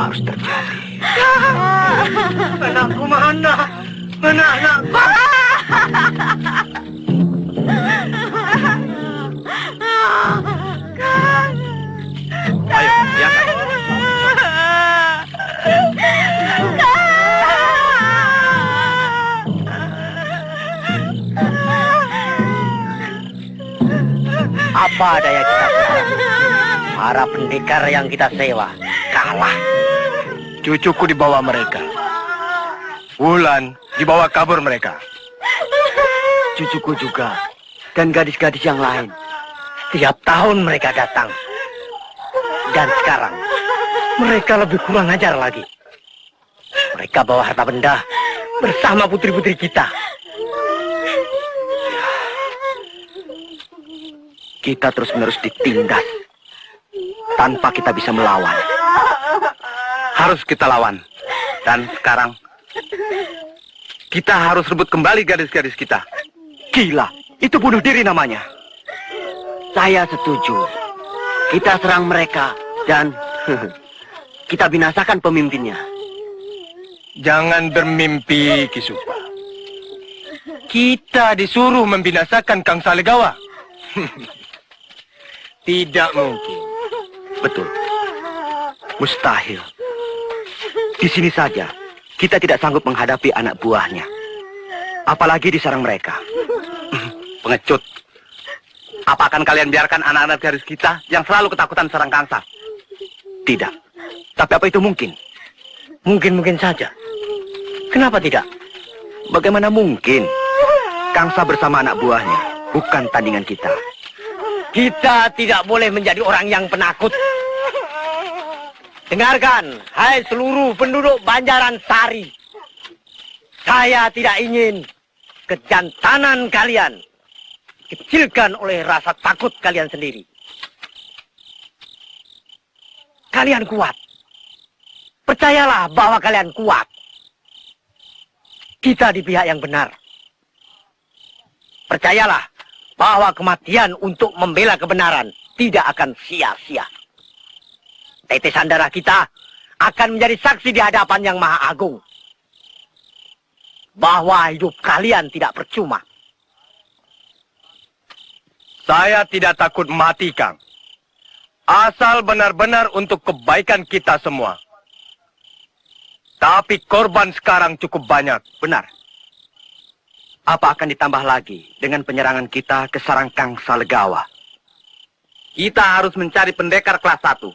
harus terjadi. Anakku mana? Mana anakku? Ayo, diangkat. Apa daya kita sekarang? Para pendekar yang kita sewa kalah. Cucuku dibawa mereka. Wulan dibawa kabur mereka. Cucuku juga dan gadis-gadis yang lain. Setiap tahun mereka datang. Dan sekarang mereka lebih kurang ajar lagi. Mereka bawa harta benda bersama putri-putri kita. Kita terus-menerus ditindas tanpa kita bisa melawan. Harus kita lawan. Dan sekarang kita harus rebut kembali gadis-gadis kita. Gila, itu bunuh diri namanya. Saya setuju. Kita serang mereka dan kita binasakan pemimpinnya. Jangan bermimpi, Kisupa. Kita disuruh membinasakan Kang Salegawa. Tidak mungkin. Betul. Mustahil. Di sini saja kita tidak sanggup menghadapi anak buahnya. Apalagi diserang mereka. Pengecut. Apa akan kalian biarkan anak-anak garis kita yang selalu ketakutan serang Kangsa? Tidak. Tapi apa itu mungkin? Mungkin saja. Kenapa tidak? Bagaimana mungkin? Kangsa bersama anak buahnya bukan tandingan kita. Kita tidak boleh menjadi orang yang penakut. Dengarkan, hai seluruh penduduk Banjaran Sari. Saya tidak ingin kejantanan kalian dikecilkan oleh rasa takut kalian sendiri. Kalian kuat. Percayalah bahwa kalian kuat. Kita di pihak yang benar. Percayalah bahwa kematian untuk membela kebenaran tidak akan sia-sia. Tetesan darah kita akan menjadi saksi di hadapan Yang Maha Agung bahwa hidup kalian tidak percuma. Saya tidak takut mati, Kang. Asal benar-benar untuk kebaikan kita semua. Tapi korban sekarang cukup banyak. Benar. Apa akan ditambah lagi dengan penyerangan kita ke sarang Kang Salegawa? Kita harus mencari pendekar kelas 1.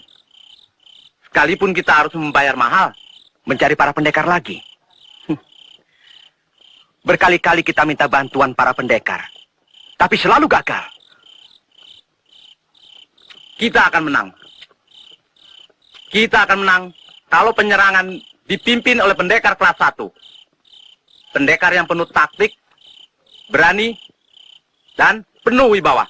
Sekalipun kita harus membayar mahal. Mencari para pendekar lagi? Berkali-kali kita minta bantuan para pendekar. Tapi selalu gagal. Kita akan menang. Kita akan menang kalau penyerangan dipimpin oleh pendekar kelas 1. Pendekar yang penuh taktik, berani, dan penuh wibawa.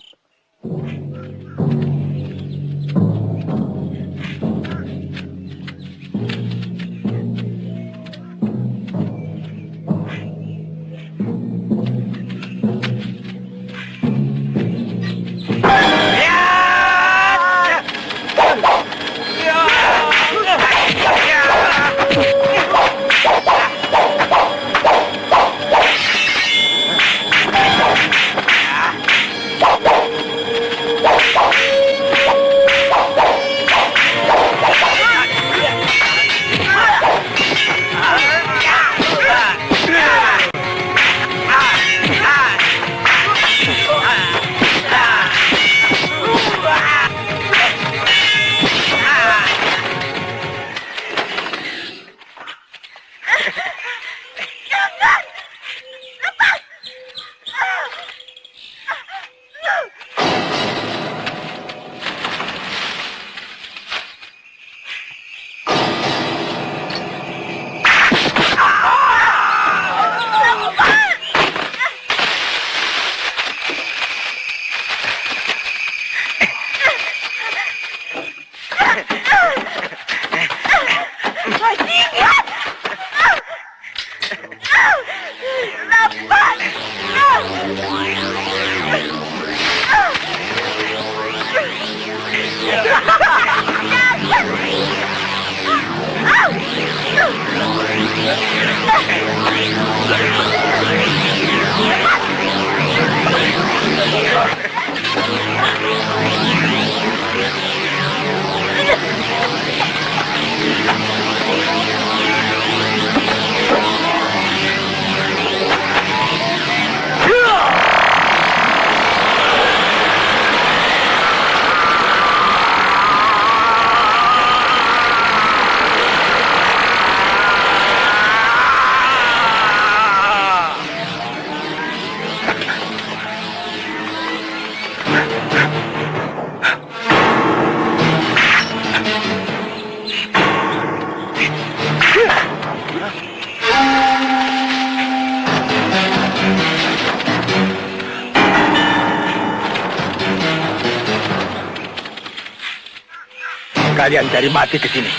Kalian cari mati ke sini.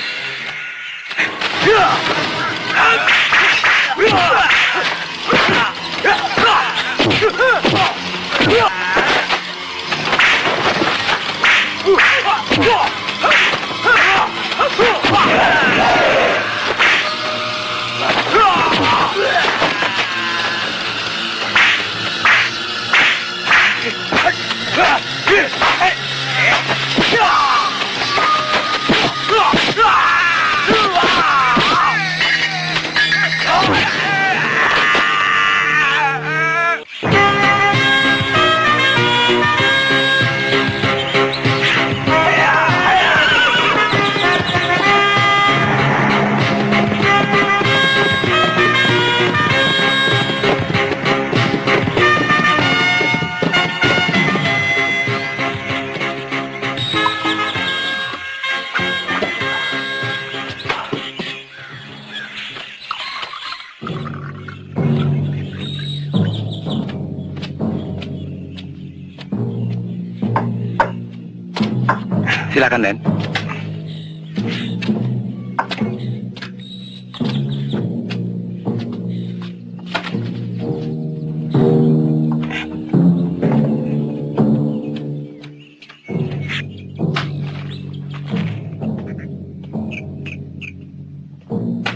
Silakan, Den.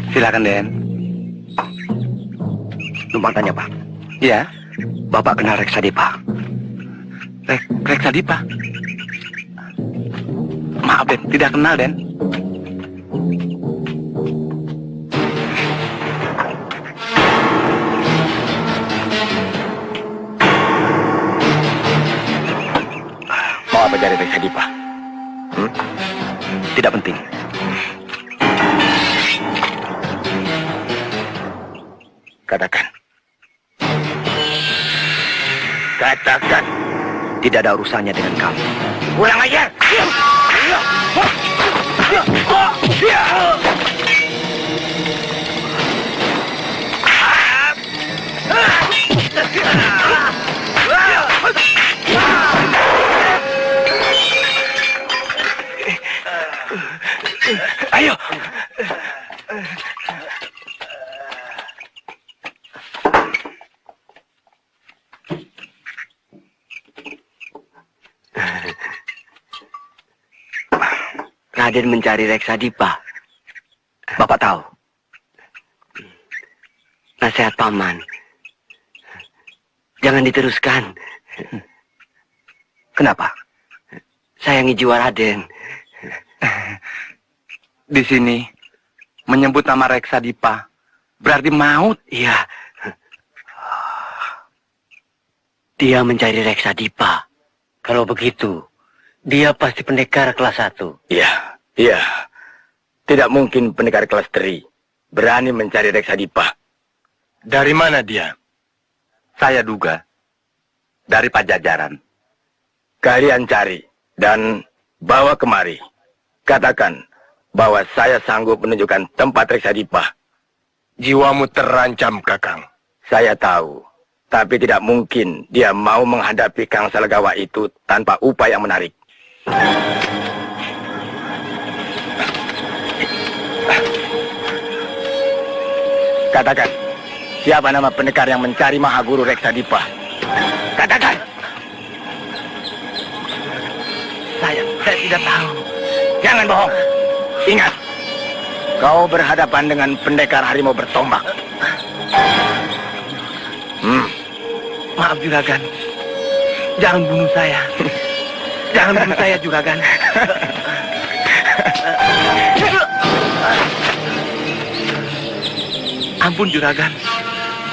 Silakan, Den. Numpang tanya, Pak. Iya. Bapak kenal Reksadipa? Reksadipa? Maaf, Den. Tidak kenal, Den. Mau apa dari Reksadipa? Tidak penting. Katakan. Katakan. Tidak ada urusannya dengan kamu. Pulang aja. Ayo. Raden mencari Reksadipa. Bapak tahu. Nasihat paman. Jangan diteruskan. Kenapa? Sayangi jiwa Raden. Di sini menyebut nama Reksadipa berarti maut. Iya. Dia mencari Reksadipa. Kalau begitu, dia pasti pendekar kelas 1. Iya, iya. Tidak mungkin pendekar kelas 3 berani mencari Reksadipa. Dari mana dia? Saya duga dari Pajajaran. Kalian cari dan bawa kemari. Katakan bahwa saya sanggup menunjukkan tempat Reksadipa. Jiwamu terancam, Kakang. Saya tahu, tapi tidak mungkin dia mau menghadapi Kang Salgawa itu tanpa upaya yang menarik. Katakan, siapa nama pendekar yang mencari Mahaguru Reksadipa? Katakan! Saya tidak tahu. Jangan bohong. Ingat, kau berhadapan dengan pendekar harimau bertombak. Maaf, Juragan. Jangan bunuh saya. Jangan bunuh saya, Juragan. Ampun, Juragan.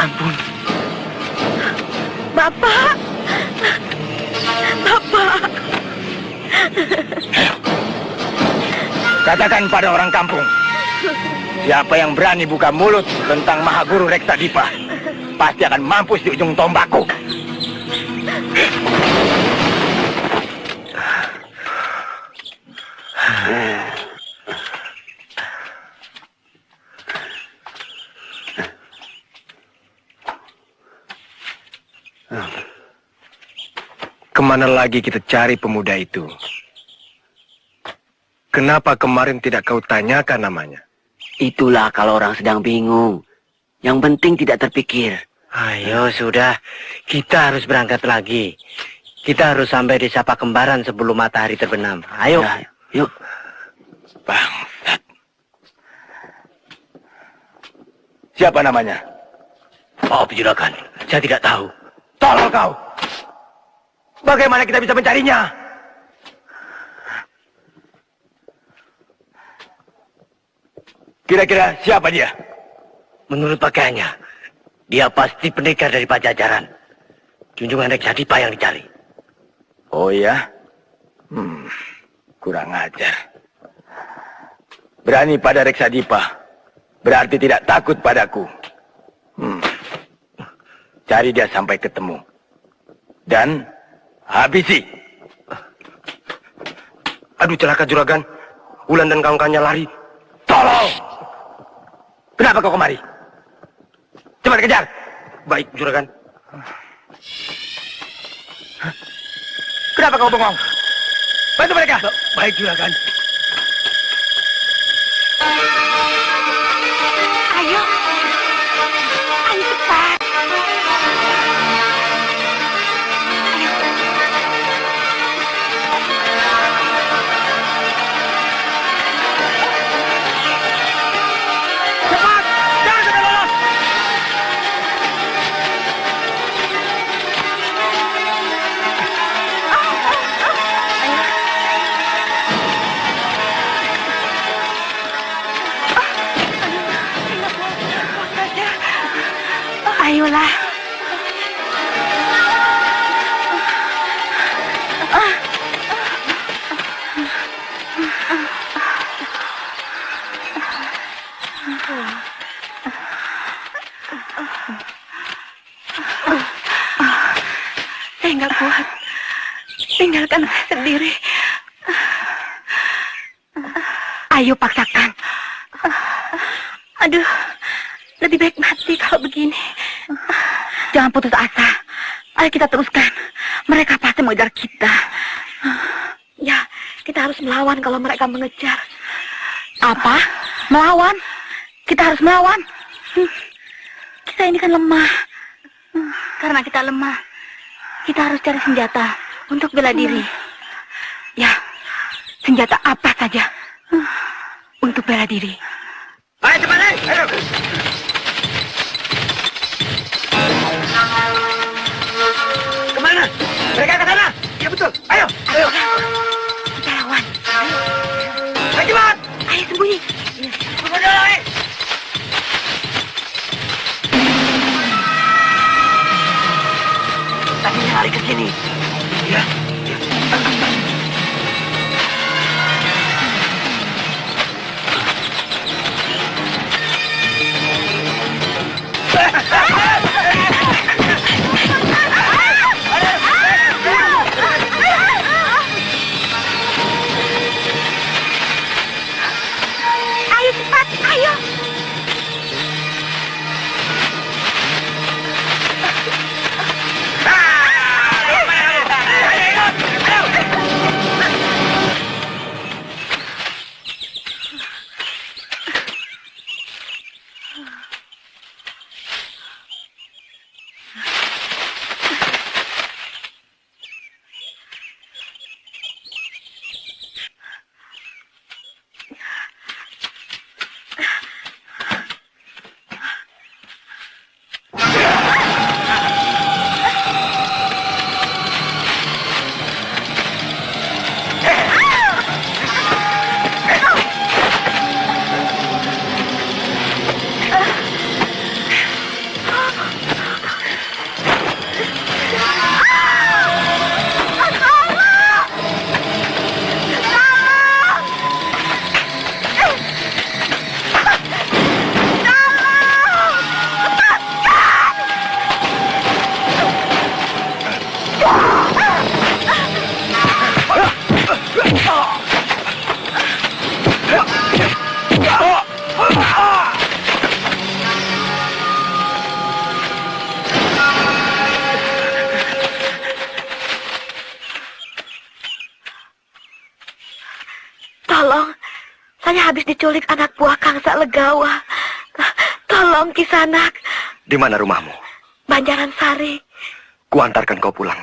Ampun. Bapak. Bapak. Katakan pada orang kampung, siapa yang berani buka mulut tentang Mahaguru Reksadipa, pasti akan mampus di ujung tombakku. Kemana lagi kita cari pemuda itu? Kenapa kemarin tidak kau tanyakan namanya? Itulah kalau orang sedang bingung. Yang penting tidak terpikir. Ayo, sudah. Kita harus berangkat lagi. Kita harus sampai di Sapa Kembaran sebelum matahari terbenam. Ayo. Ya, yuk. Bangsat. Siapa namanya? Maaf, Juragan. Saya tidak tahu. Tolong kau. Bagaimana kita bisa mencarinya? Kira-kira siapa dia? Menurut pakaiannya, dia pasti pendekar dari Pajajaran. Junjungan Reksadipa yang dicari. Oh ya? Kurang ajar. Berani pada Reksadipa, berarti tidak takut padaku. Cari dia sampai ketemu. Dan habisi. Aduh, celaka Juragan. Wulan dan kawan-kawannya lari. Tolong! Kenapa kau kemari? Cepat kejar! Baik, Juragan. Kenapa kau bengong? Bantu mereka! Baik, Juragan. Ayo. Ayo cepat. Cepat! Jangan sampai lolos! Ayolah. Saya nggak kuat. Tinggalkan saya sendiri. Ayo paksakan. Aduh, lebih baik mati kalau begini. Jangan putus asa. Ayo kita teruskan. Mereka pasti mengejar kita. Ya, kita harus melawan kalau mereka mengejar. Apa? Melawan? Kita harus melawan? Kita ini kan lemah. Karena kita lemah, kita harus cari senjata untuk bela diri. Ya, senjata apa saja untuk bela diri. Ayo cepat, ayo! Kemana? Mereka ke sana! Ya betul, ayo! Ayo, kita lawan. Ayo cepat! Ayo sembunyi. Sembunyi lagi! Tadi lari ke sini. Ya. Ayo cepat, ayo. Ayo! Saya habis diculik anak buah Kang Salegawa. Tolong Kisanak. Di mana rumahmu? Banjaran Sari. Kuantarkan kau pulang.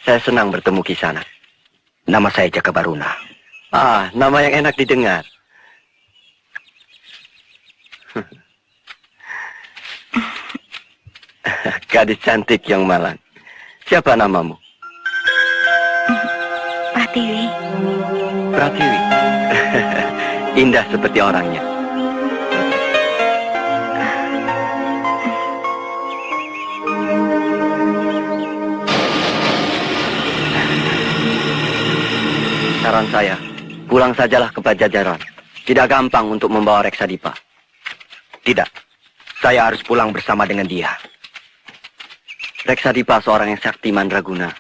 Saya senang bertemu Kisanak. Nama saya Jaka Baruna. Ah, nama yang enak didengar. Gadis cantik yang malang. Siapa namamu? Pratiwi. Pratiwi. Indah seperti orangnya. Saran saya, pulang sajalah ke Pajajaran. Tidak gampang untuk membawa Reksadipa. Tidak, saya harus pulang bersama dengan dia. Reksadipa seorang yang sakti mandraguna.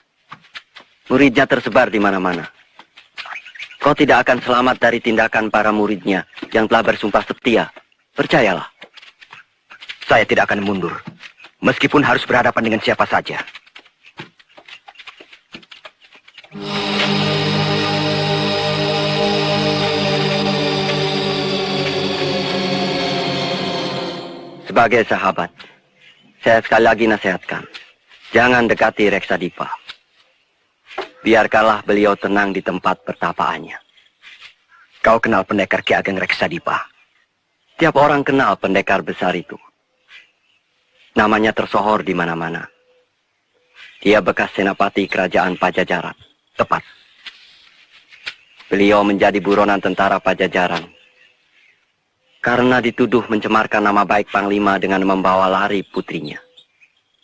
Muridnya tersebar di mana-mana. Kau tidak akan selamat dari tindakan para muridnya yang telah bersumpah setia. Percayalah. Saya tidak akan mundur, meskipun harus berhadapan dengan siapa saja. Sebagai sahabat, saya sekali lagi nasihatkan, jangan dekati Reksadipa. Biarkanlah beliau tenang di tempat pertapaannya. Kau kenal pendekar Ki Ageng Reksadipa. Tiap orang kenal pendekar besar itu. Namanya tersohor di mana-mana. Dia bekas senapati kerajaan Pajajaran. Tepat. Beliau menjadi buronan tentara Pajajaran karena dituduh mencemarkan nama baik Panglima dengan membawa lari putrinya.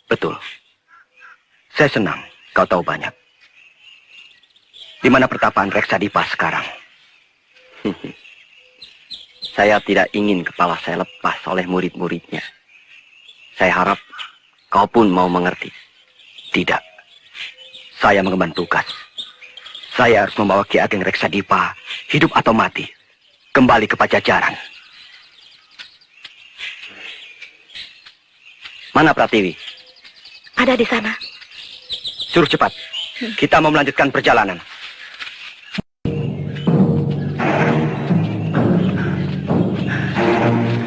Betul. Saya senang kau tahu banyak. Di mana pertapaan Reksadipa sekarang? Saya tidak ingin kepala saya lepas oleh murid-muridnya. Saya harap kau pun mau mengerti. Tidak. Saya mengemban tugas. Saya harus membawa Ki Ageng Reksadipa, hidup atau mati, kembali ke Pajajaran. Mana Pratiwi? Ada di sana. Suruh cepat. Kita mau melanjutkan perjalanan.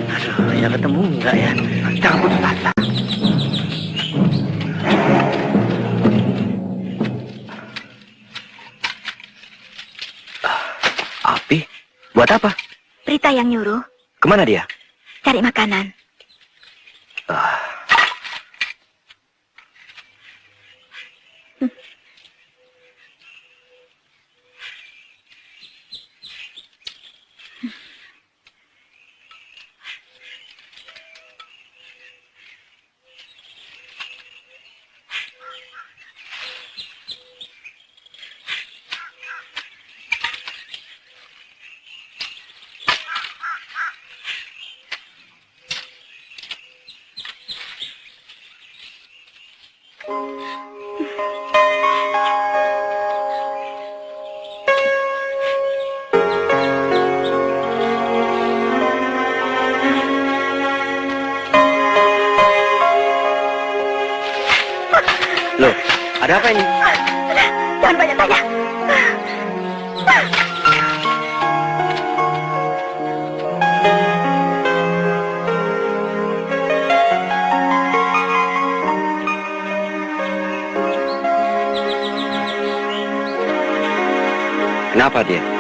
Aduh, ya ketemu enggak ya? Jangan putus asa. Api? Buat apa? Prita yang nyuruh. Kemana dia? Cari makanan. Ada apa ini? Jangan banyak tanya. Kenapa dia?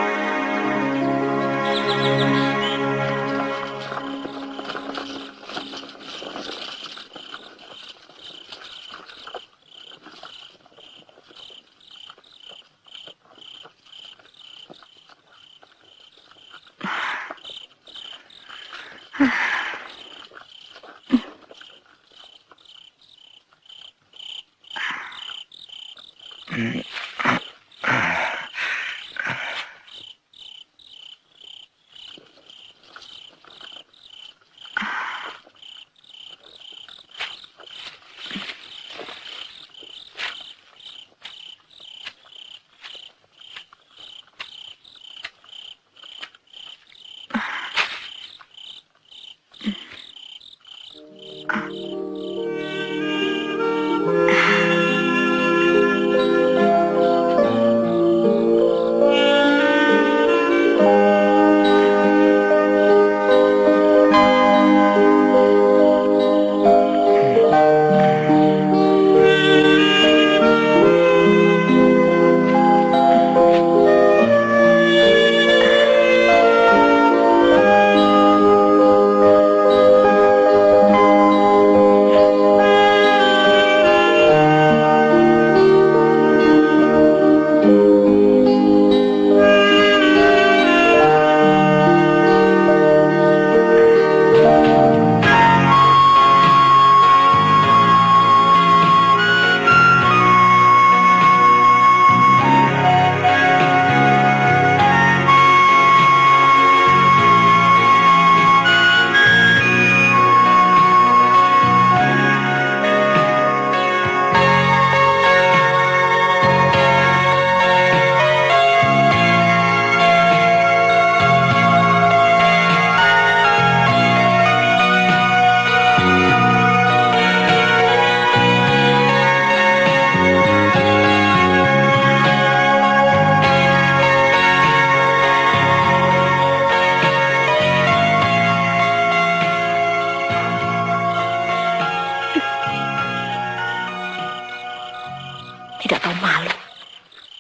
Tidak tahu malu.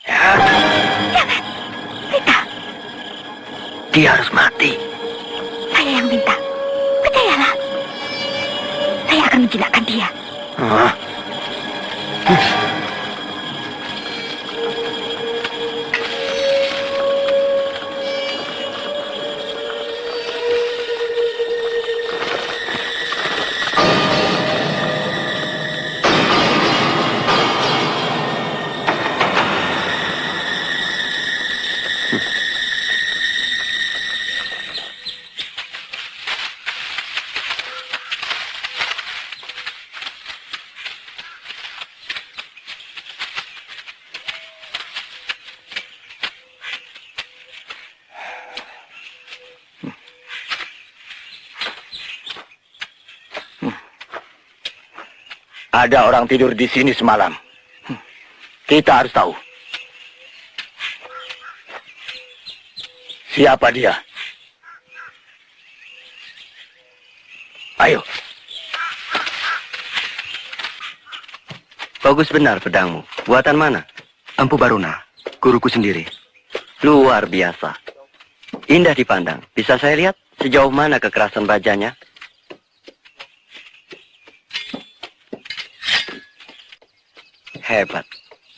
Ya, Jangan. Minta. dia harus mati. Saya yang minta. Percayalah. Saya akan menjinakkan dia. Hah? Ada orang tidur di sini semalam. Kita harus tahu. Siapa dia? Ayo. Bagus benar pedangmu. Buatan mana? Empu Baruna, guruku sendiri. Luar biasa. Indah dipandang. Bisa saya lihat sejauh mana kekerasan bajanya? Hebat.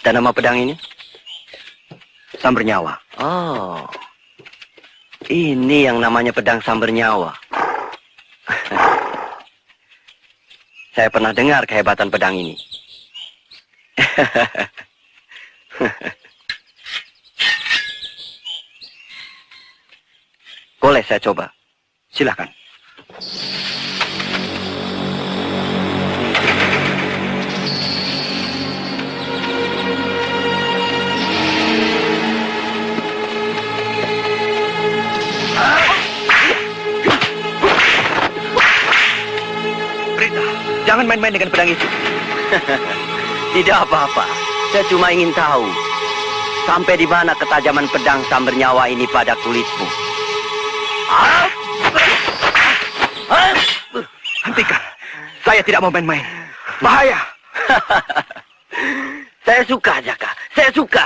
Dan nama pedang ini? Samber Nyawa. Oh. Ini yang namanya pedang samber nyawa. Saya pernah dengar kehebatan pedang ini. Boleh saya coba? Silakan. Jangan main-main dengan pedang itu. Tidak apa-apa. Saya cuma ingin tahu, sampai di mana ketajaman pedang sambar nyawa ini pada kulitmu. Hentikan. Saya tidak mau main-main. Bahaya. Saya suka, Jaka. Saya suka.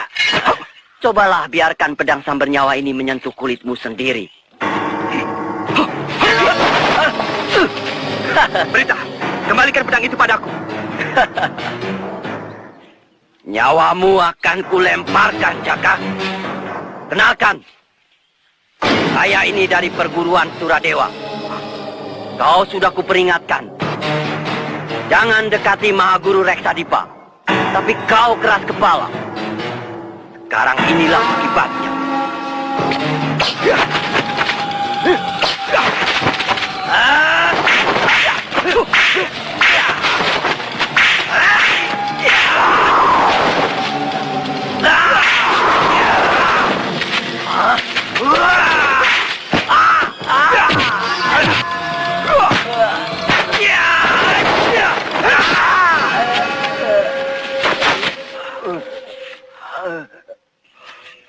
Cobalah biarkan pedang sambar nyawa ini menyentuh kulitmu sendiri. Berita, kembalikan pedang itu padaku. Nyawamu akan kulemparkan, Jaka. Kenalkan, saya ini dari perguruan Suradewa. Kau sudah kuperingatkan. Jangan dekati Mahaguru Reksadipa. Tapi kau keras kepala. Sekarang inilah akibatnya.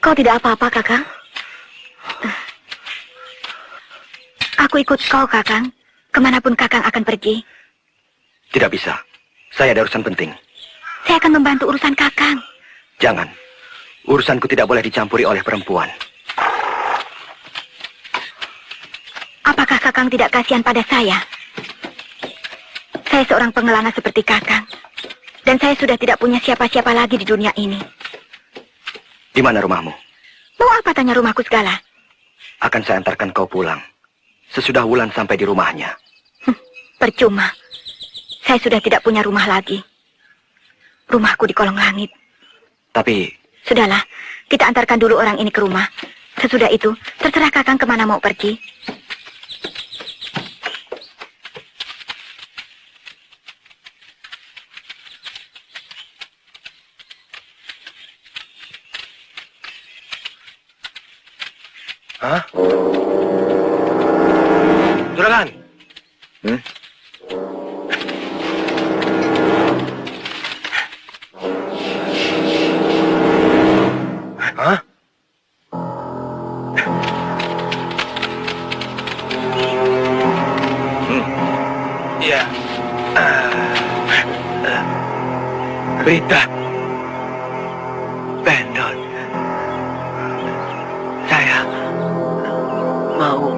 Kau tidak apa-apa, Kakang? Aku ikut kau, Kakang. Kemanapun Kakang akan pergi. Tidak bisa. Saya ada urusan penting. Saya akan membantu urusan Kakang. Jangan. Urusanku tidak boleh dicampuri oleh perempuan. Apakah Kakang tidak kasihan pada saya? Saya seorang pengelana seperti Kakang. Dan saya sudah tidak punya siapa-siapa lagi di dunia ini. Di mana rumahmu? Mau apa tanya rumahku segala? Akan saya antarkan kau pulang. Sesudah Wulan sampai di rumahnya. Percuma. Saya sudah tidak punya rumah lagi. Rumahku di kolong langit. Tapi... Sudahlah, kita antarkan dulu orang ini ke rumah. Sesudah itu, terserah Kakang kemana mau pergi. Hah? Juragan. Hah? Ya. Berita. Pendon. Saya mau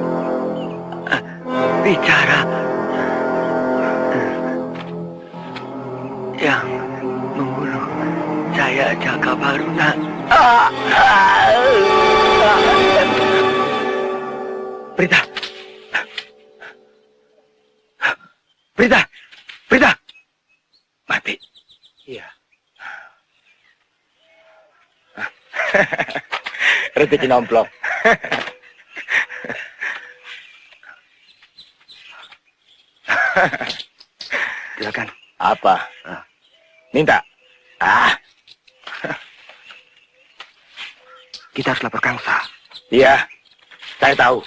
bicara. Yang membunuh saya Jaka Baruna. Berita. Berita. Berita. Mati. Iya. Rezeki nomplok. Silakan. Apa? Minta. Kita harus lapor Kangsa. Iya, saya tahu.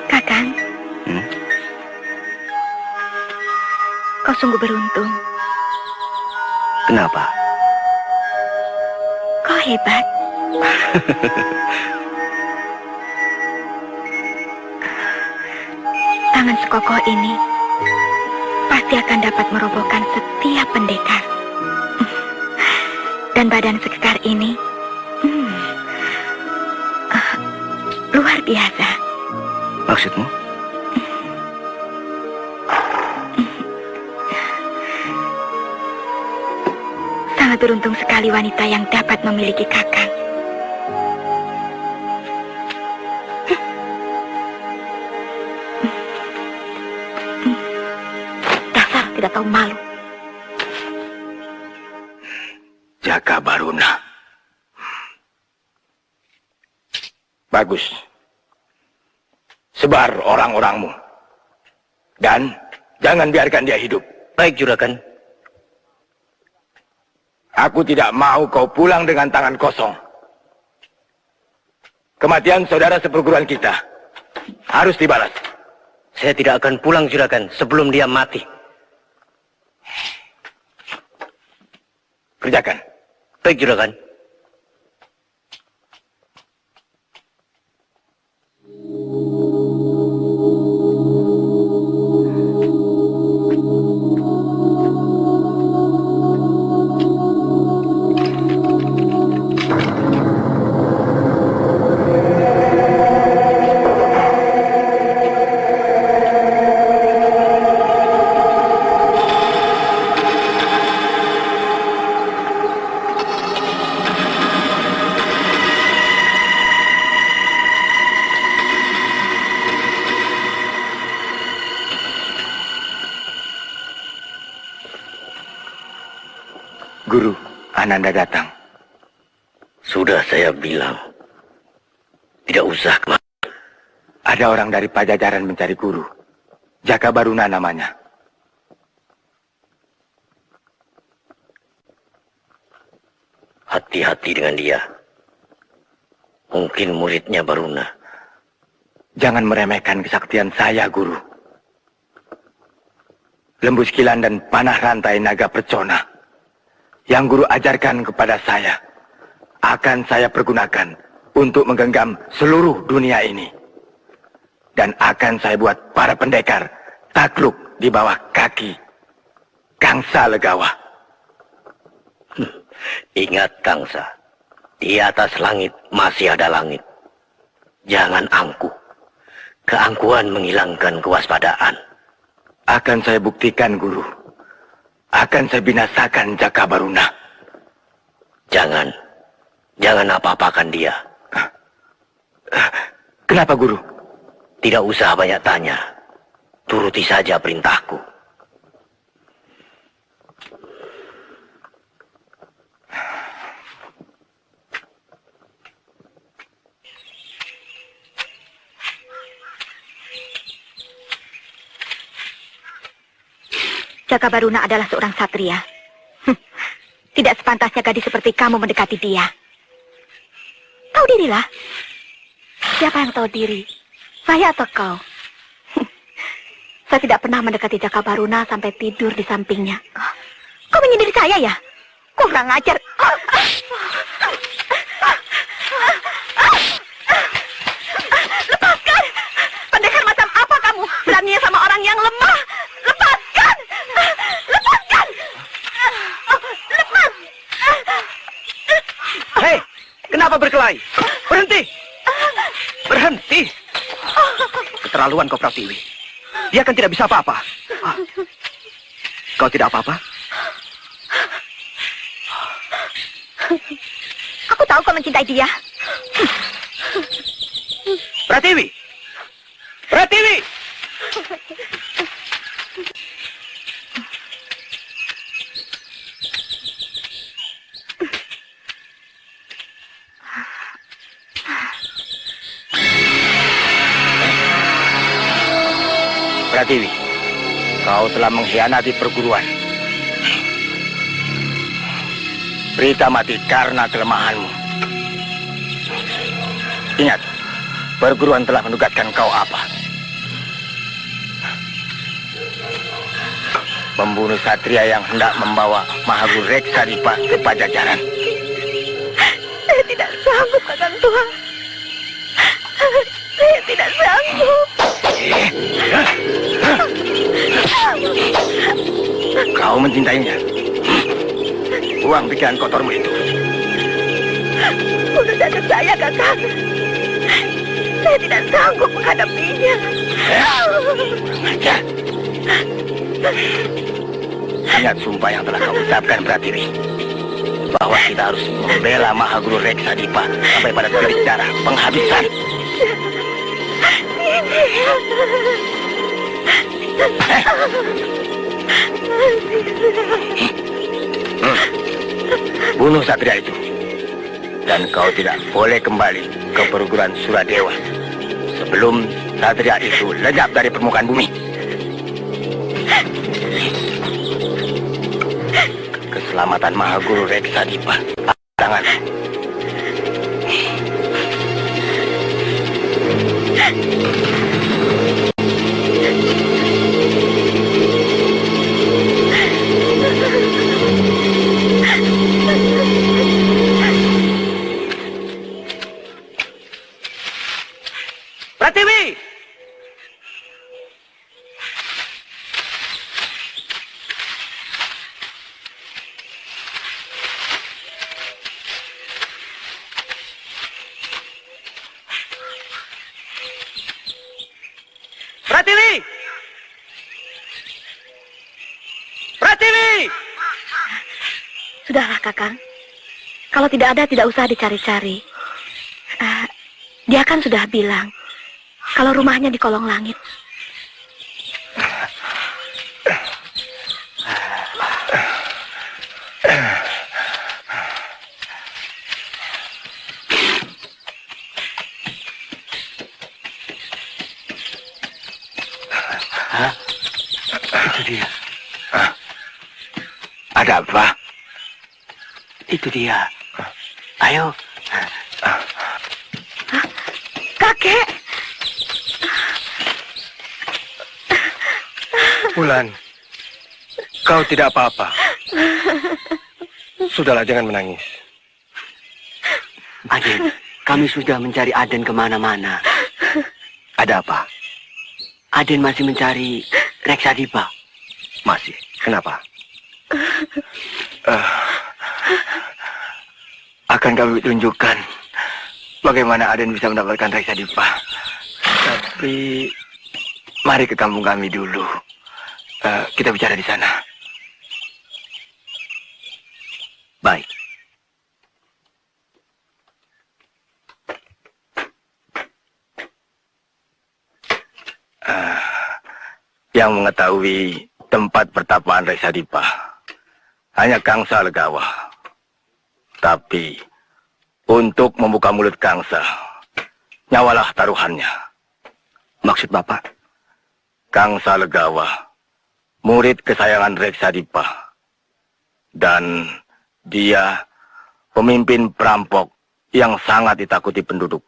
Kakang. Kau sungguh beruntung. Kenapa? Kau hebat. Tangan sekokoh ini pasti akan dapat merobohkan setiap pendekar. Dan badan sekekar ini luar biasa. Maksudmu? Sangat beruntung sekali wanita yang dapat memiliki Kakang. Dasar tidak tahu malu. Jaka Baruna. Bagus. Sebar orang-orangmu. Dan jangan biarkan dia hidup. Baik, Juragan. Aku tidak mau kau pulang dengan tangan kosong. Kematian saudara seperguruan kita harus dibalas. Saya tidak akan pulang, Juragan, sebelum dia mati. Kerjakan. Baik, Juragan. Guru, Ananda datang. Sudah saya bilang. Tidak usah kemana. Ada orang dari Pajajaran mencari guru. Jaka Baruna namanya. Hati-hati dengan dia. Mungkin muridnya Baruna. Jangan meremehkan kesaktian saya, Guru. Lembu Skilan dan panah rantai naga percona yang Guru ajarkan kepada saya akan saya pergunakan untuk menggenggam seluruh dunia ini. Dan akan saya buat para pendekar takluk di bawah kaki Kangsa Legawa. Ingat, Kangsa, di atas langit masih ada langit. Jangan angkuh. Keangkuhan menghilangkan kewaspadaan. Akan saya buktikan, Guru. Akan saya binasakan Jaka Baruna. Jangan apa-apakan dia. Kenapa, Guru? Tidak usah banyak tanya. Turuti saja perintahku. Jaka Baruna adalah seorang satria. Tidak sepantasnya gadis seperti kamu mendekati dia. Tahu dirilah. Siapa yang tahu diri? Saya atau kau? Saya tidak pernah mendekati Jaka Baruna sampai tidur di sampingnya. Kau menyindir saya ya? Kurang ajar. Lepaskan! Pendekar macam apa kamu? Beraninya sama orang yang lemah. Lepaskan! Lepaskan! Lepas! Hei, kenapa berkelahi? Berhenti! Berhenti! Keterlaluan kau, Pratiwi. Dia kan tidak bisa apa-apa. Kau tidak apa-apa? Aku tahu kau mencintai dia. Pratiwi! Pratiwi! Pratiwi, kau telah mengkhianati perguruan. Berita mati karena kelemahanmu. Ingat, perguruan telah menugaskan kau apa? Membunuh satria yang hendak membawa Mahaguru Reksadipah ke Pajajaran. Saya tidak sanggup, Kakang Tua. Saya tidak sanggup. Kau mencintainya. Buang pikiran kotormu itu. Bunuh saja saya, Kakang. Saya tidak sanggup menghadapinya. Ajar. Ingat sumpah yang telah kau ucapkan, Pratiwi. Bahwa kita harus membela Mahaguru Reksadipah sampai pada titik darah penghabisan. Bunuh satria itu. Dan kau tidak boleh kembali ke perguruan Suradewa sebelum satria itu lenyap dari permukaan bumi. Keselamatan Mahaguru Reksadipa. Tangan. Pratiwi! Pratiwi! Pratiwi! Sudahlah, Kakang. Kalau tidak ada, tidak usah dicari-cari. Dia kan sudah bilang kalau rumahnya di kolong langit. Itu dia. Ada apa? Itu dia. Ayo. Kakek! Bulan, kau tidak apa-apa. Sudahlah, jangan menangis. Aden, kami sudah mencari Aden kemana-mana. Ada apa? Aden masih mencari Reksadipa. Masih. Kenapa? Akan kami tunjukkan bagaimana Aden bisa mendapatkan Reksadipa. Tapi mari ke kampung kami dulu. Kita bicara di sana. Baik. Yang mengetahui tempat pertapaan Reksadipa hanya Kangsa Legawa. Tapi untuk membuka mulut Kangsa, nyawalah taruhannya. Maksud Bapak? Kangsa Legawa, murid kesayangan Reksadipa. Dan dia pemimpin perampok yang sangat ditakuti penduduk.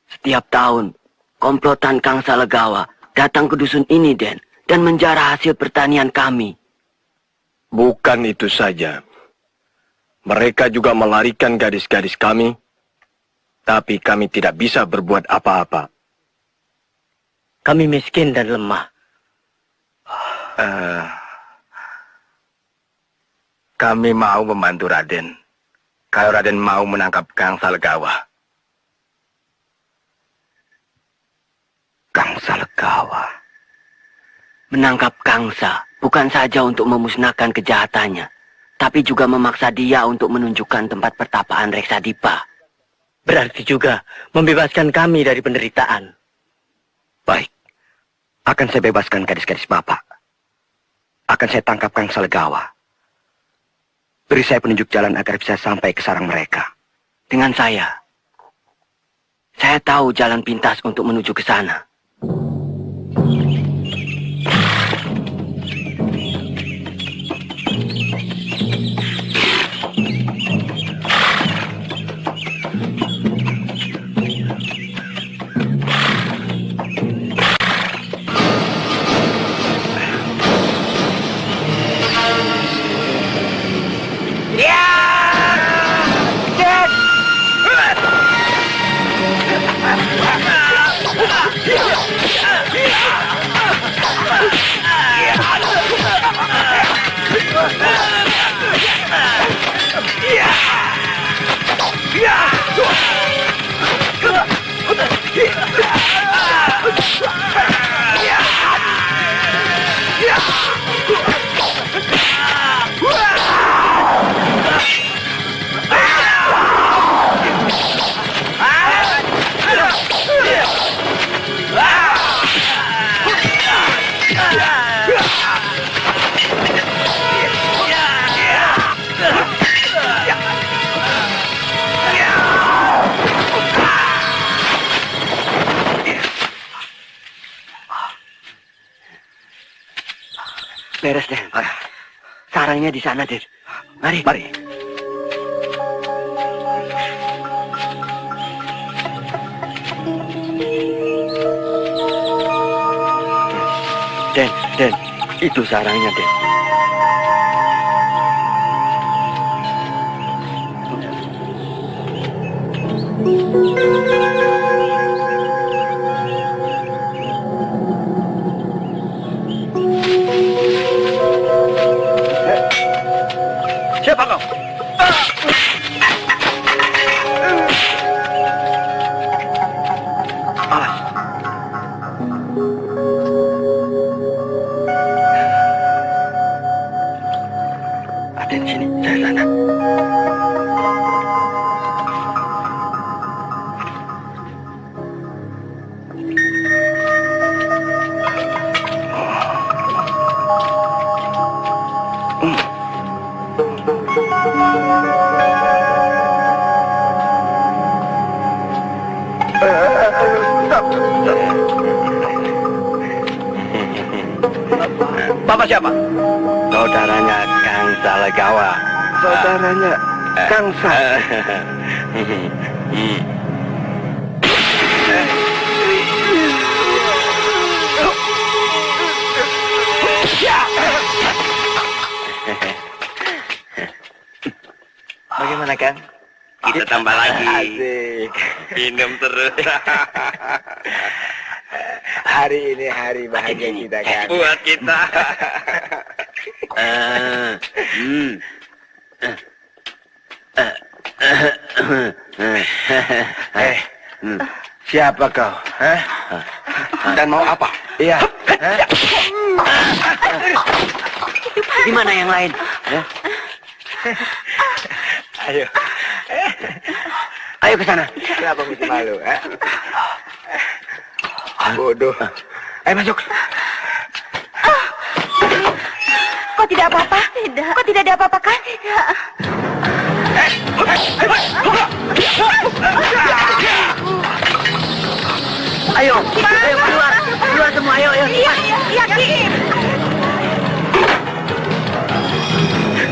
Setiap tahun, komplotan Kangsa Legawa datang ke dusun ini, Den, dan menjarah hasil pertanian kami. Bukan itu saja. Mereka juga melarikan gadis-gadis kami, tapi kami tidak bisa berbuat apa-apa. Kami miskin dan lemah. Kami mau membantu Raden. Kalau Raden mau menangkap Kangsa Legawa. Kangsa Legawa. Menangkap Kangsa bukan saja untuk memusnahkan kejahatannya, tapi juga memaksa dia untuk menunjukkan tempat pertapaan Reksadipa. Berarti juga membebaskan kami dari penderitaan. Baik. Akan saya bebaskan gadis-gadis Bapak. Akan saya tangkap Kangsa Legawa. Beri saya penunjuk jalan agar bisa sampai ke sarang mereka. Dengan saya tahu jalan pintas untuk menuju ke sana. beres, Den. Sarangnya di sana, Den. Mari. Mari. Den, itu sarangnya, Den. Siapa kau? Ada di sini, saya sana. Bapak siapa? Saudaranya Kang Salagawa. Saudaranya Kang Sal. Bagaimana, Kang? Kita tambah lagi. Asik. Minum terus. Hari ini hari bahagia kita, Kang. Buat kita. Siapa kau? Hah? Dan mau apa? Iya. Di mana yang lain? Ayo. Ayo ke sana. Kenapa mesti malu? Bodoh. Ayo masuk. Kok tidak apa-apa? Tidak. Kok tidak ada apa-apa kan? Tidak. Ayo, ayo keluar. Keluar semua, ayo. Iya, iya, Ki.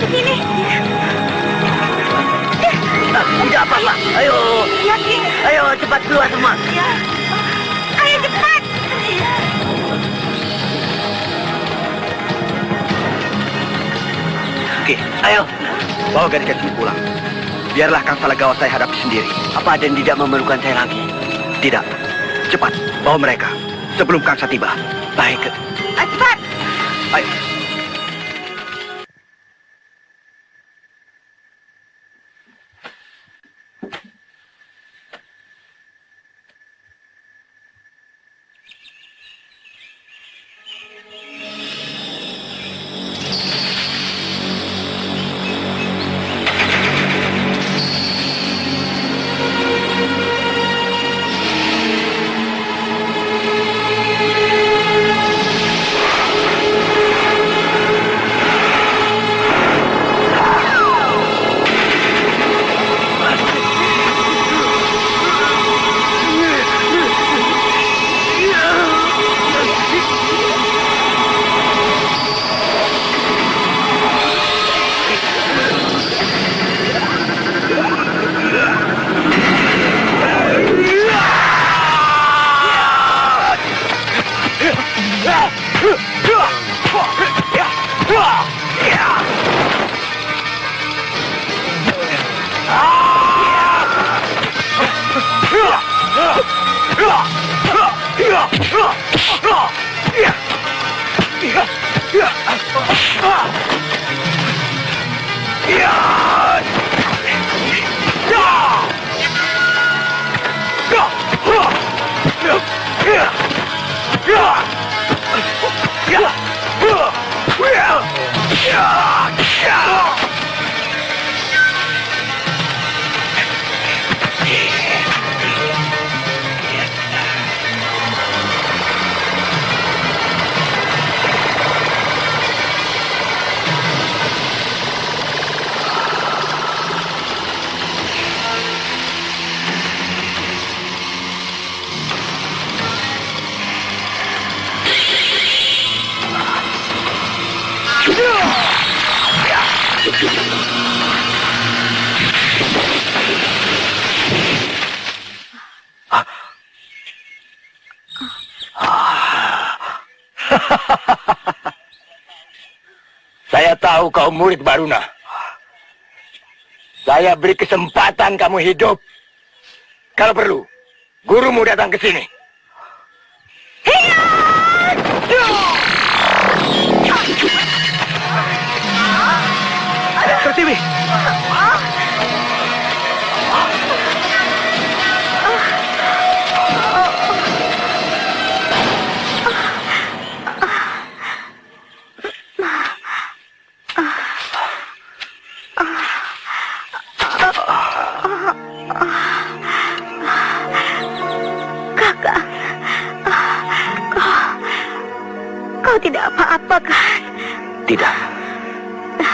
Sini. Tidak apa-apa. Ayo. Iya, Ki. Ayo cepat keluar semua. Iya. Ayo cepat. Iya. Oke, Ayo. bawa gadis-gadis ini pulang. Biarlah Kang Salagawa saya hadapi sendiri. Apa Aden tidak memerlukan saya lagi? Tidak. Cepat, bawa mereka. Sebelum Kangsa tiba. Baik. Cepat. Ayo. Saya tahu kau murid Baruna. Saya beri kesempatan kamu hidup. Kalau perlu, gurumu datang ke sini. Pertiwi! Kakak, kau tidak apa-apa kan? Tidak.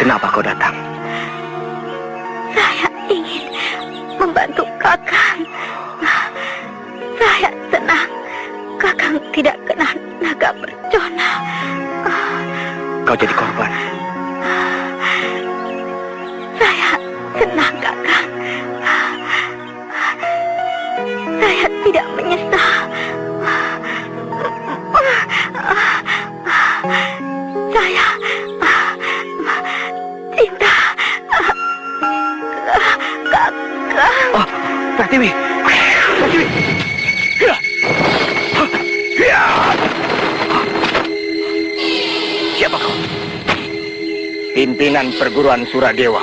Kenapa kau datang? Saya ingin membantu Kakang. Saya senang Kakang tidak kena naga bercona. Kau jadi korban. Saya senang Kakang. Saya tidak menyesal. Saya cinta Kakang. Oh, Pertiwi! Pertiwi! Siapa kau? Pimpinan perguruan Suradewa.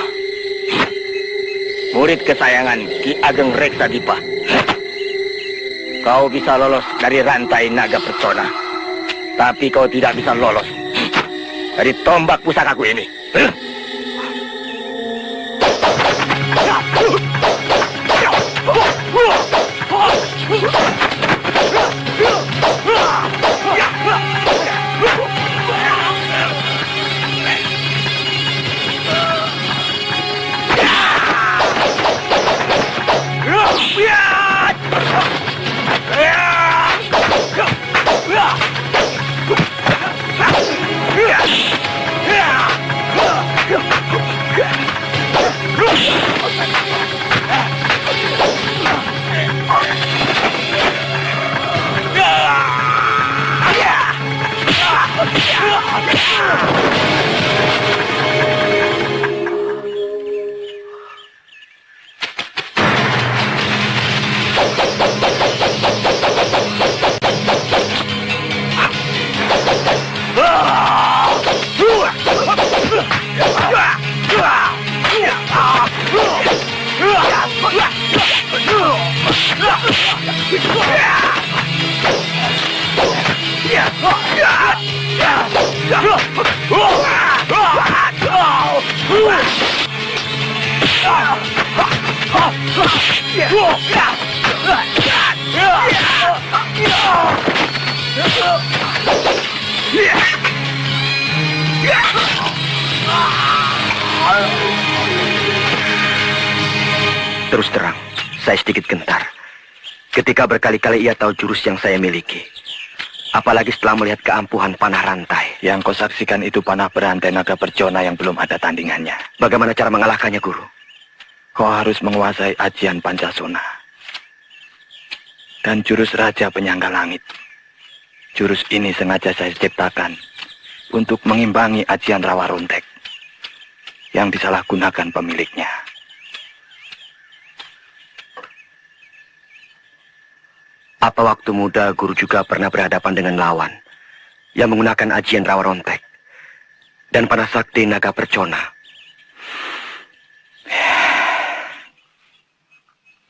Murid kesayangan Ki Ageng Reksadipa. Kau bisa lolos dari rantai naga persona. Tapi kau tidak bisa lolos dari tombak pusakaku ini. Terus terang, saya sedikit gentar. Ketika berkali-kali ia tahu jurus yang saya miliki. Apalagi setelah melihat keampuhan panah rantai. Yang kau saksikan itu panah berantai naga percona yang belum ada tandingannya. Bagaimana cara mengalahkannya, Guru? Kau harus menguasai ajian Pancasona. Dan jurus Raja Penyangga Langit. Jurus ini sengaja saya ciptakan untuk mengimbangi ajian Rawa Rontek yang disalahgunakan pemiliknya. Apa waktu muda Guru juga pernah berhadapan dengan lawan yang menggunakan ajian Rawa Rontek dan panah sakti naga percona?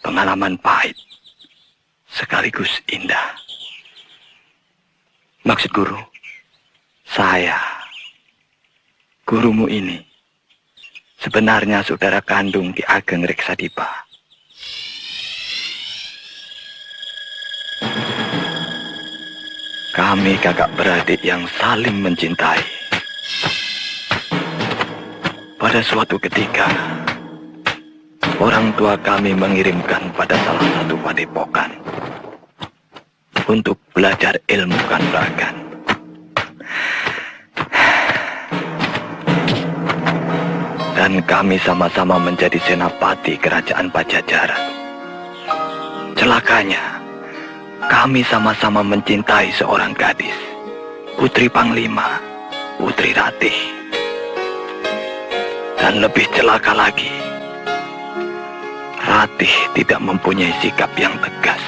Pengalaman pahit sekaligus indah. Maksud Guru? Saya, gurumu ini, sebenarnya saudara kandung Ki Ageng Reksadipa. Kami kakak beradik yang saling mencintai. Pada suatu ketika, orang tua kami mengirimkan pada salah satu padepokan untuk belajar ilmu kanuragan. Dan kami sama-sama menjadi senapati kerajaan Pajajaran. Celakanya, kami sama-sama mencintai seorang gadis, putri Panglima, Putri Ratih. Dan lebih celaka lagi, Ratih tidak mempunyai sikap yang tegas.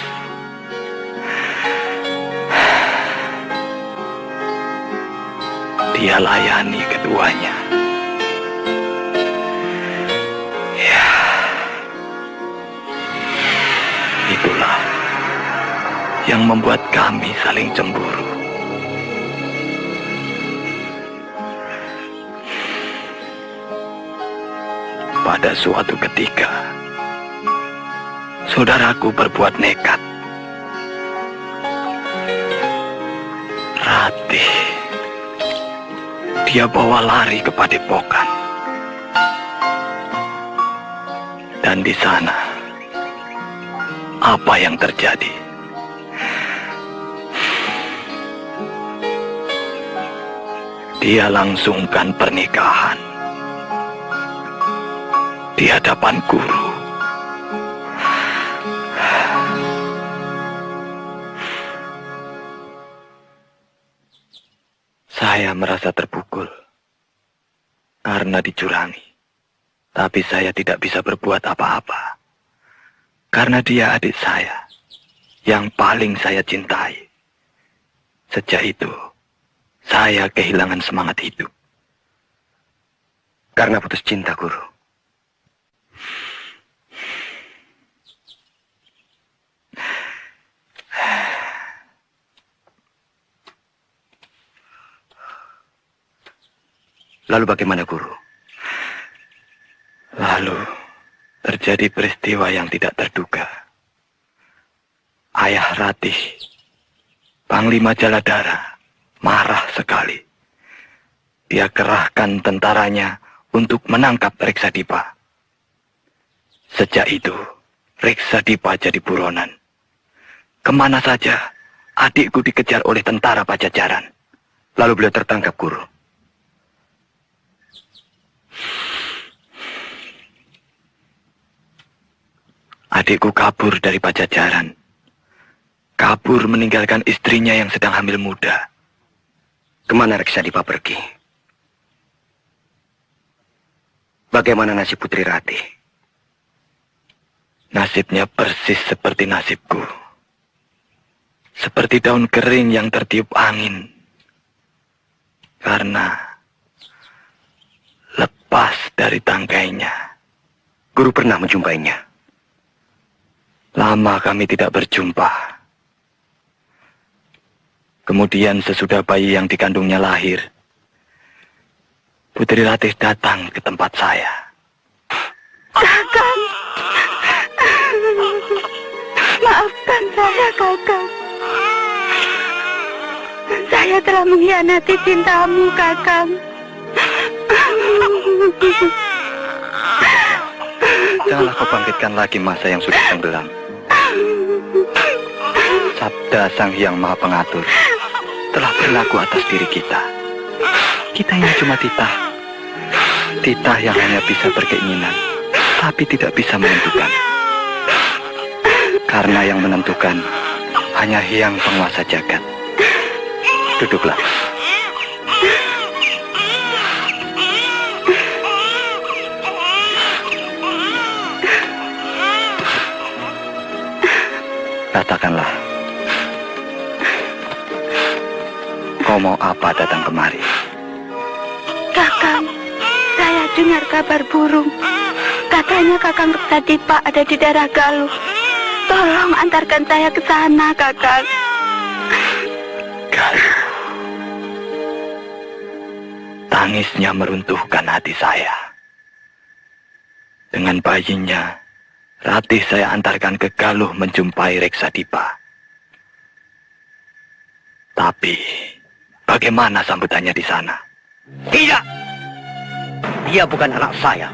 Dia layani keduanya. Ya, itulah yang membuat kami saling cemburu. Pada suatu ketika, saudaraku berbuat nekat. Ratih, dia bawa lari ke padepokan. Dan di sana, apa yang terjadi? Dia langsungkan pernikahan di hadapan guru. Saya merasa terpukul karena dicurangi. Tapi saya tidak bisa berbuat apa-apa. Karena dia adik saya yang paling saya cintai. Sejak itu, saya kehilangan semangat hidup. Karena putus cinta, Guru. Lalu bagaimana, Guru? Lalu terjadi peristiwa yang tidak terduga. Ayah Ratih, Panglima Jaladara, marah sekali. Dia kerahkan tentaranya untuk menangkap Reksadipa. Sejak itu, Reksadipa jadi buronan. Kemana saja, adikku dikejar oleh tentara Pajajaran. Lalu beliau tertangkap, Guru. Adikku kabur dari Pajajaran. Kabur meninggalkan istrinya yang sedang hamil muda. Kemana Reksadipa pergi? Bagaimana nasib Putri Ratih? Nasibnya persis seperti nasibku. Seperti daun kering yang tertiup angin. Karena lepas dari tangkainya. Guru pernah menjumpainya. Lama kami tidak berjumpa. Kemudian sesudah bayi yang dikandungnya lahir, Putri Ratih datang ke tempat saya. Kakang, maafkan saya, Kakang. Saya telah mengkhianati cintamu, Kakang. Janganlah kau bangkitkan lagi masa yang sudah tenggelam. Sabda Sang Hyang Maha Pengatur telah berlaku atas diri kita. Kita yang cuma titah. Titah yang hanya bisa berkeinginan, tapi tidak bisa menentukan. Karena yang menentukan hanya Hyang Penguasa Jagat. Duduklah. Katakanlah, kau mau apa datang kemari? Kakang, saya dengar kabar burung. Katanya Kakang Reksadipa ada di daerah Galuh. Tolong antarkan saya ke sana, Kakang. Galuh. Tangisnya meruntuhkan hati saya. Dengan bayinya, Ratih saya antarkan ke Galuh menjumpai Reksadipa. Tapi, bagaimana sambutannya di sana? Tidak! Dia bukan anak saya.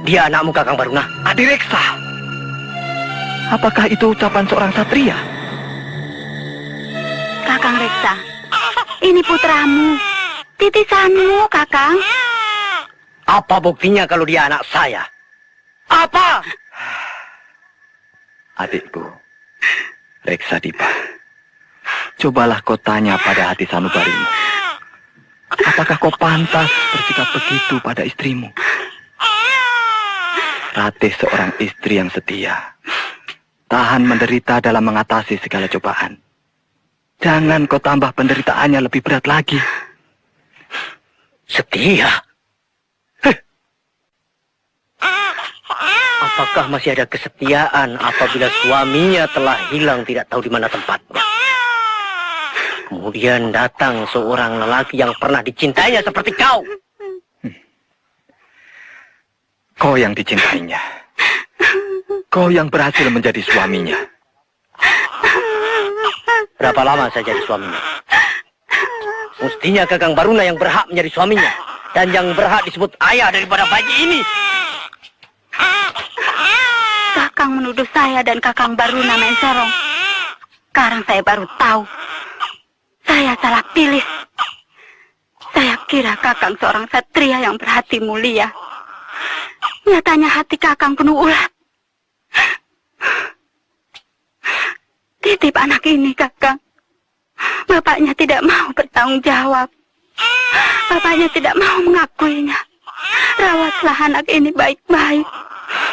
Dia anakmu, Kakang Baruna. Adi Reksa! Apakah itu ucapan seorang satria? Kakang Reksa, ini putramu. Titisanmu, Kakang. Apa buktinya kalau dia anak saya? Apa? Adikku, Reksadipa, cobalah kau tanya pada hati sanubarimu. Apakah kau pantas bersikap begitu pada istrimu? Ratih seorang istri yang setia, tahan menderita dalam mengatasi segala cobaan. Jangan kau tambah penderitaannya lebih berat lagi. Setia? Apakah masih ada kesetiaan apabila suaminya telah hilang tidak tahu di mana tempatnya? Kemudian datang seorang lelaki yang pernah dicintainya seperti kau. Kau yang dicintainya. Kau yang berhasil menjadi suaminya. Berapa lama saya jadi suaminya? Mestinya Kakang Baruna yang berhak menjadi suaminya. Dan yang berhak disebut ayah daripada bayi ini. Kakang menuduh saya dan Kakang Baruna main serong. Sekarang saya baru tahu. Saya salah pilih. Saya kira Kakang seorang satria yang berhati mulia. Nyatanya hati Kakang penuh ulat. Titip anak ini, Kakang. Bapaknya tidak mau bertanggung jawab. Bapaknya tidak mau mengakuinya. Rawatlah anak ini baik-baik.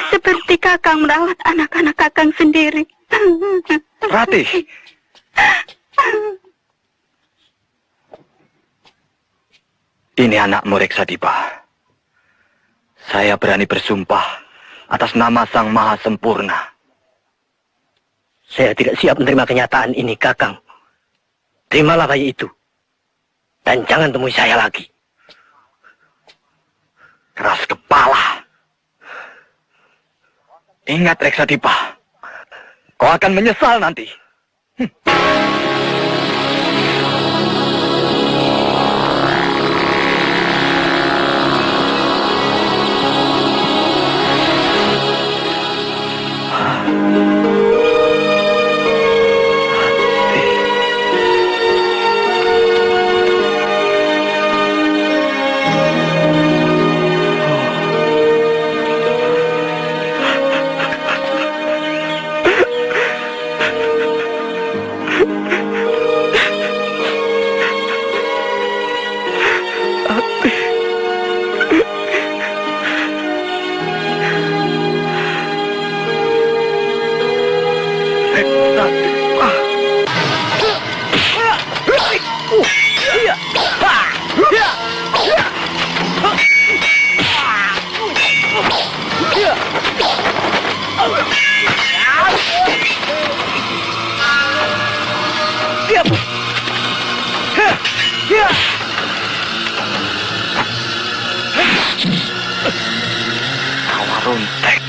Seperti Kakang merawat anak-anak Kakang sendiri. Ratih. Ini anakmu Reksadipa. Saya berani bersumpah atas nama Sang Maha Sempurna. Saya tidak siap menerima kenyataan ini, Kakang. Terimalah bayi itu. Dan jangan temui saya lagi. Keras kepala. Ingat Reksadipa, kau akan menyesal nanti. Rawaruntek.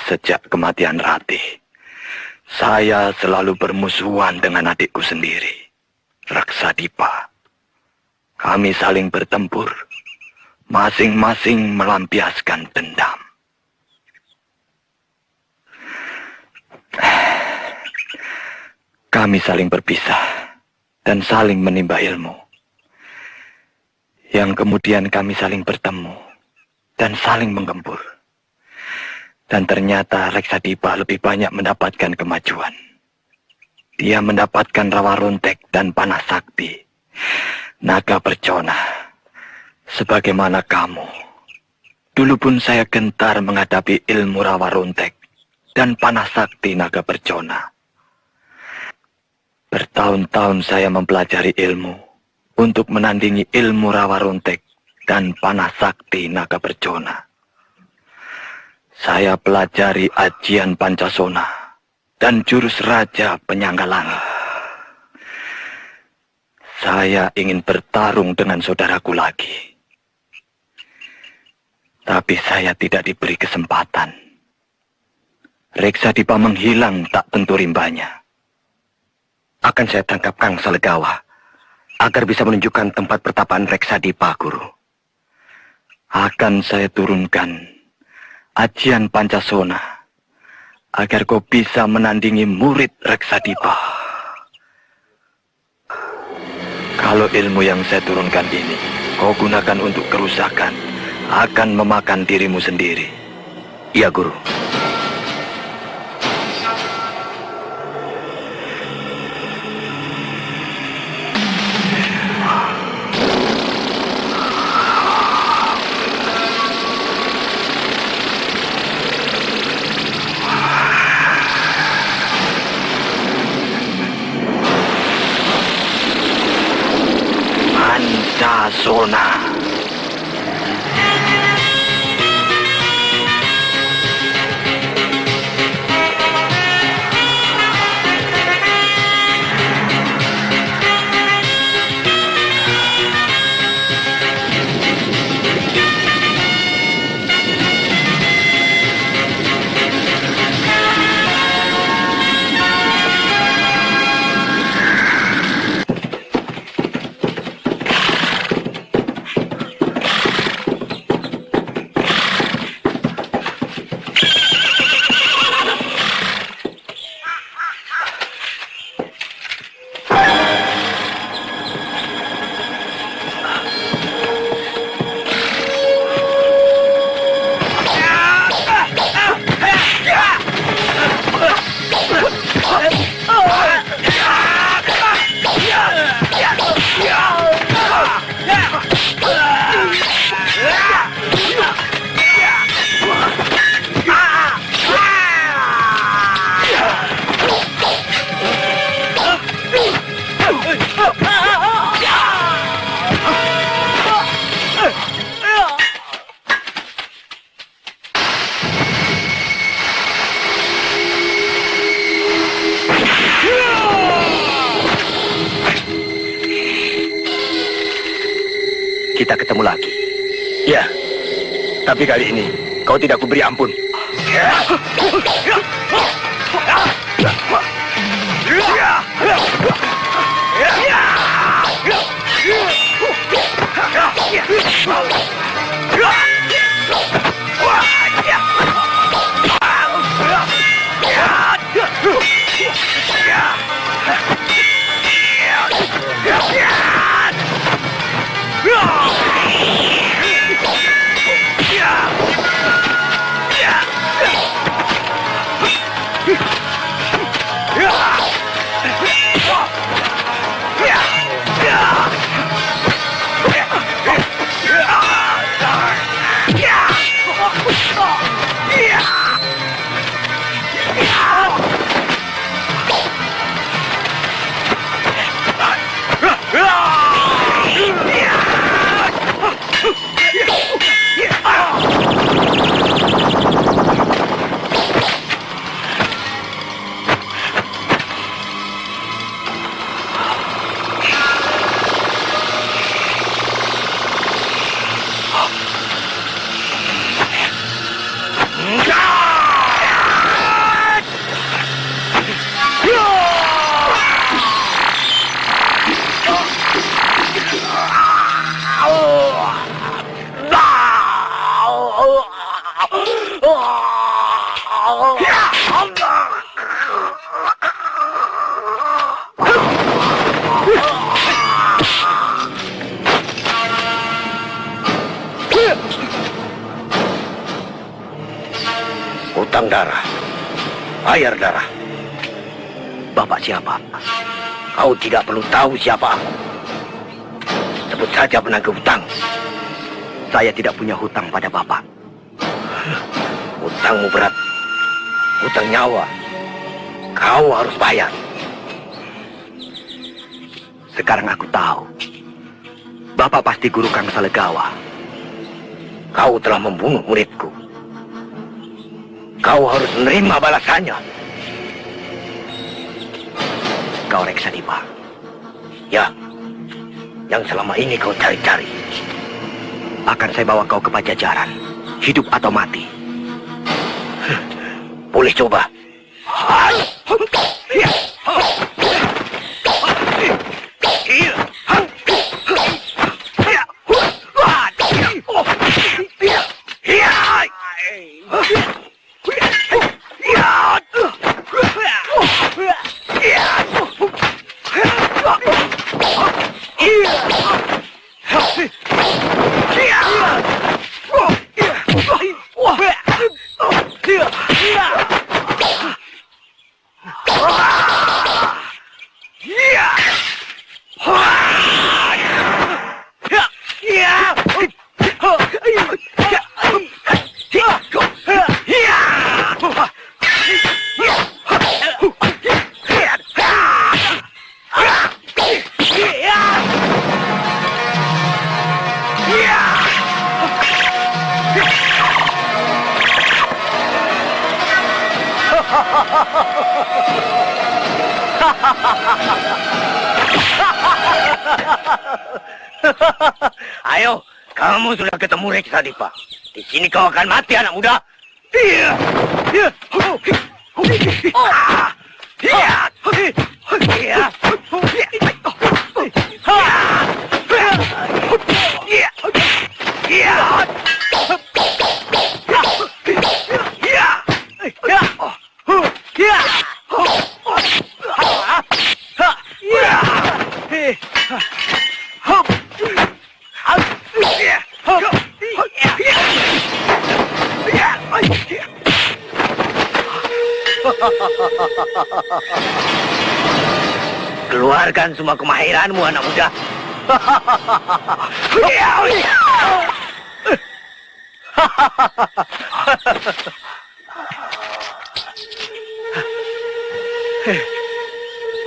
Sejak kematian Ratih, saya selalu bermusuhan dengan adikku sendiri, Reksadipa. Kami saling bertempur, masing-masing melampiaskan dendam. Kami saling berpisah dan saling menimba ilmu. Yang kemudian kami saling bertemu dan saling menggempur. Dan ternyata Reksadipa lebih banyak mendapatkan kemajuan. Dia mendapatkan Rawaruntek dan Panah Sakti, naga bercona. Sebagaimana kamu. Dulu pun saya gentar menghadapi ilmu Rawaruntek dan Panah Sakti naga bercona. Bertahun-tahun saya mempelajari ilmu untuk menandingi ilmu Rawaruntek dan Panah Sakti naga bercona. Saya pelajari ajian Pancasona dan jurus Raja Penyangga Langit. Saya ingin bertarung dengan saudaraku lagi. Tapi Tapi saya tidak diberi kesempatan. Reksadipa menghilang tak tentu rimbanya. Akan saya tangkap Kang Salegawa agar bisa menunjukkan tempat pertapaan Reksadipa, Guru. Akan saya turunkan ajian Pancasona agar kau bisa menandingi murid Reksadipa. Kalau ilmu yang saya turunkan ini kau gunakan untuk kerusakan, akan memakan dirimu sendiri. Iya, Guru. Pancasona. Kita ketemu lagi. Ya, tapi kali ini kau tidak kuberi ampun. Hutang darah, bayar darah. Bapak siapa? Kau tidak perlu tahu siapa aku. Sebut saja penagih hutang. Saya tidak punya hutang pada Bapak. Hutangmu berat. Hutang nyawa. Kau harus bayar. Sekarang aku tahu. Bapak pasti guru Kang Salegawa. Kau telah membunuh muridku. Kau harus menerima balasannya. Kau Reksadipa. Ya, yang selama ini kau cari-cari. Akan saya bawa kau ke Pajajaran. hidup atau mati. Boleh coba. Ayo, kamu sudah ketemu Reksadipa. Di sini kau akan mati, anak muda. Keluarkan semua kemahiranmu, anak muda.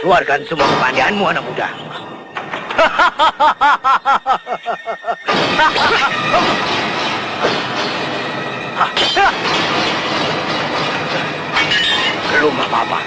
Keluarkan semua kepandaianmu, anak muda. Belum apa-apa.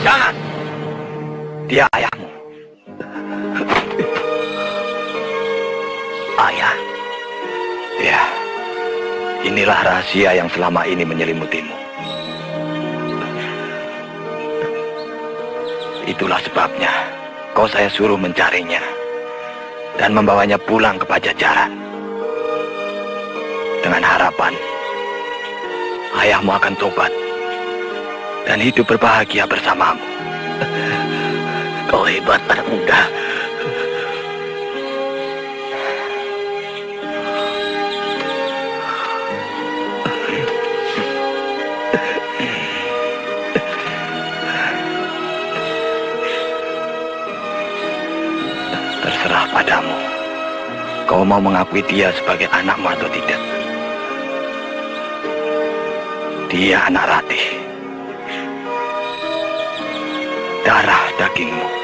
Jangan! Dia ayahmu. Ayah? Ya, inilah rahasia yang selama ini menyelimutimu. Itulah sebabnya kau saya suruh mencarinya dan membawanya pulang ke Pajajaran. Dengan harapan ayahmu akan tobat dan hidup berbahagia bersamamu. Kau hebat, anak muda. Terserah padamu. Kau mau mengakui dia sebagai anakmu atau tidak? Dia anak Ratih. Darah dagingmu.